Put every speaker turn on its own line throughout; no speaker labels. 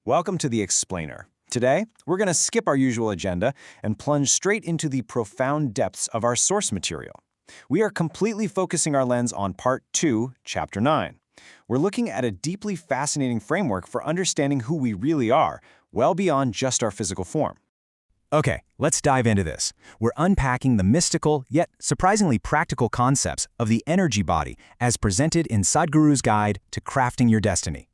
Welcome to The Explainer. Today, we're going to skip our usual agenda and plunge straight into the profound depths of our source material. We are completely focusing our lens on Part 2, Chapter 9. We're looking at a deeply fascinating framework for understanding who we really are, well beyond just our physical form.
Okay, let's dive into this. We're unpacking the mystical, yet surprisingly practical concepts of the energy body as presented in Sadhguru's Guide to Crafting Your Destiny.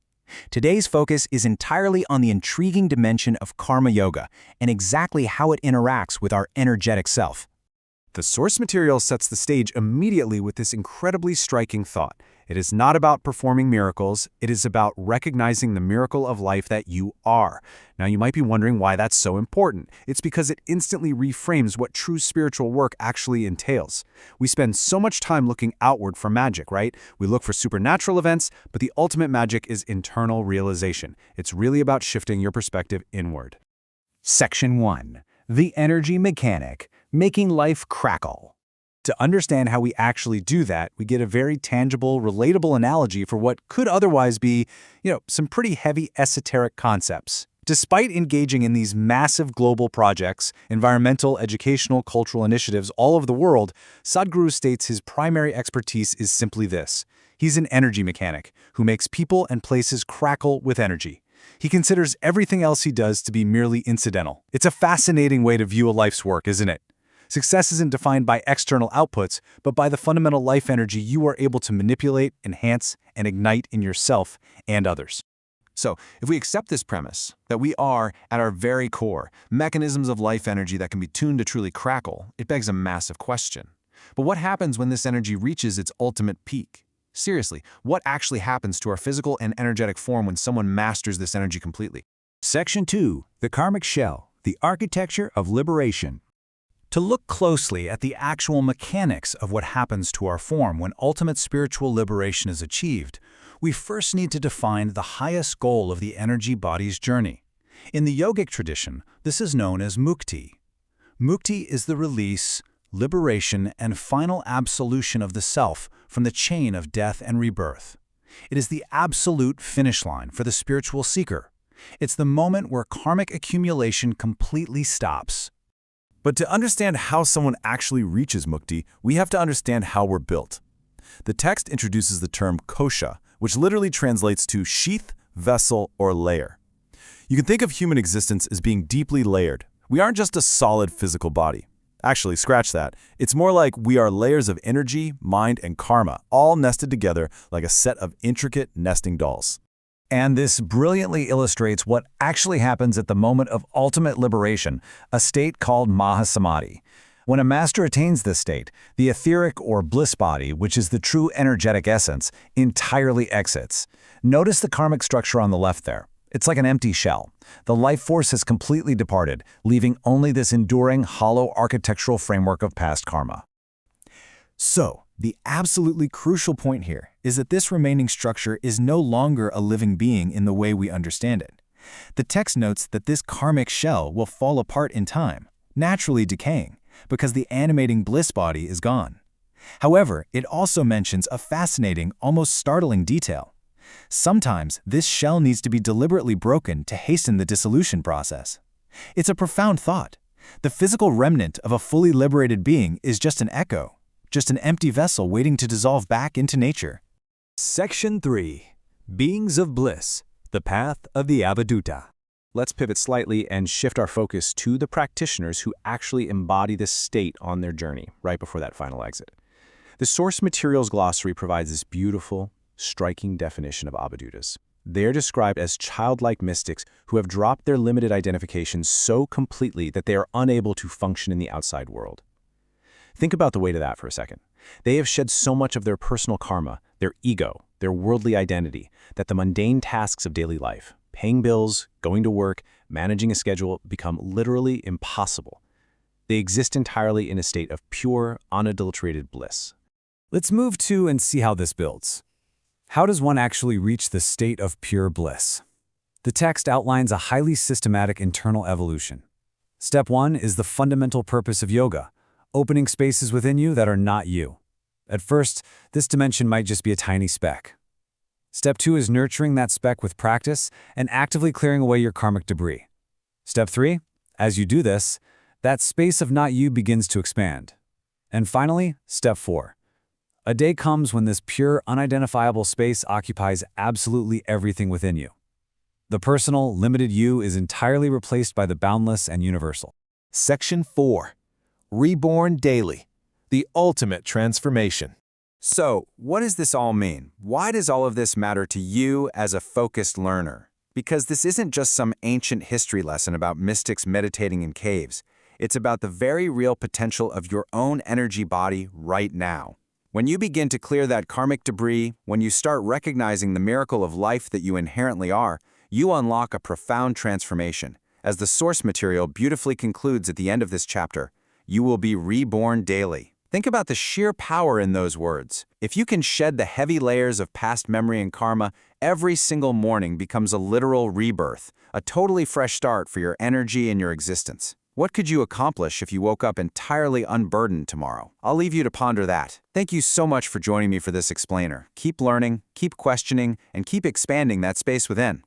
Today's focus is entirely on the intriguing dimension of karma yoga and exactly how it interacts with our energetic self.
The source material sets the stage immediately with this incredibly striking thought. It is not about performing miracles, it is about recognizing the miracle of life that you are. Now you might be wondering why that's so important. It's because it instantly reframes what true spiritual work actually entails. We spend so much time looking outward for magic, right? We look for supernatural events, but the ultimate magic is internal realization. It's really about shifting your perspective inward.
Section 1. The Energy Mechanic, Making Life Crackle. To understand how we actually do that, we get a very tangible, relatable analogy for what could otherwise be, some pretty heavy esoteric concepts. Despite engaging in these massive global projects, environmental, educational, cultural initiatives all over the world, Sadhguru states his primary expertise is simply this. He's an energy mechanic who makes people and places crackle with energy. He considers everything else he does to be merely incidental. It's a fascinating way to view a life's work, isn't it? Success isn't defined by external outputs, but by the fundamental life energy you are able to manipulate, enhance, and ignite in yourself and others.
So, if we accept this premise, that we are, at our very core, mechanisms of life energy that can be tuned to truly crackle, it begs a massive question. But what happens when this energy reaches its ultimate peak? Seriously, what actually happens to our physical and energetic form when someone masters this energy completely?
Section 2. The Karmic Shell, the Architecture of Liberation. To look closely at the actual mechanics of what happens to our form when ultimate spiritual liberation is achieved, we first need to define the highest goal of the energy body's journey. In the yogic tradition, this is known as mukti. Mukti is the release, liberation, and final absolution of the self from the chain of death and rebirth. It is the absolute finish line for the spiritual seeker. It's the moment where karmic accumulation completely stops.
But to understand how someone actually reaches mukti, we have to understand how we're built. The text introduces the term kosha, which literally translates to sheath, vessel, or layer. You can think of human existence as being deeply layered. We aren't just a solid physical body. Actually, scratch that. It's more like we are layers of energy, mind, and karma, all nested together like a set of intricate nesting dolls.
And this brilliantly illustrates what actually happens at the moment of ultimate liberation, a state called Mahasamadhi. When a master attains this state, the etheric or bliss body, which is the true energetic essence, entirely exits. Notice the karmic structure on the left there. It's like an empty shell. The life force has completely departed, leaving only this enduring, hollow architectural framework of past karma.
So, the absolutely crucial point here is that this remaining structure is no longer a living being in the way we understand it. The text notes that this karmic shell will fall apart in time, naturally decaying, because the animating bliss body is gone. However, it also mentions a fascinating, almost startling detail. Sometimes this shell needs to be deliberately broken to hasten the dissolution process. It's a profound thought. The physical remnant of a fully liberated being is just an echo, just an empty vessel waiting to dissolve back into nature.
Section 3. Beings of Bliss, the Path of the Avadhuta. Let's pivot slightly and shift our focus to the practitioners who actually embody this state on their journey, right before that final exit. The source materials glossary provides this beautiful, striking definition of Avadhutas. They are described as childlike mystics who have dropped their limited identification so completely that they are unable to function in the outside world. Think about the weight of that for a second. They have shed so much of their personal karma, their ego, their worldly identity, that the mundane tasks of daily life, paying bills, going to work, managing a schedule, become literally impossible. They exist entirely in a state of pure, unadulterated bliss.
Let's move to and see how this builds. How does one actually reach the state of pure bliss? The text outlines a highly systematic internal evolution. Step 1 is the fundamental purpose of yoga, opening spaces within you that are not you. At first, this dimension might just be a tiny speck. Step 2 is nurturing that speck with practice and actively clearing away your karmic debris. Step 3, as you do this, that space of not you begins to expand. And finally, step 4. A day comes when this pure, unidentifiable space occupies absolutely everything within you. The personal, limited you is entirely replaced by the boundless and universal.
Section 4. Reborn daily. The ultimate transformation.
So, what does this all mean? Why does all of this matter to you as a focused learner? Because this isn't just some ancient history lesson about mystics meditating in caves. It's about the very real potential of your own energy body right now. When you begin to clear that karmic debris, when you start recognizing the miracle of life that you inherently are, you unlock a profound transformation. As the source material beautifully concludes at the end of this chapter, you will be reborn daily. Think about the sheer power in those words. If you can shed the heavy layers of past memory and karma, every single morning becomes a literal rebirth, a totally fresh start for your energy and your existence. What could you accomplish if you woke up entirely unburdened tomorrow? I'll leave you to ponder that. Thank you so much for joining me for this explainer. Keep learning, keep questioning, and keep expanding that space within.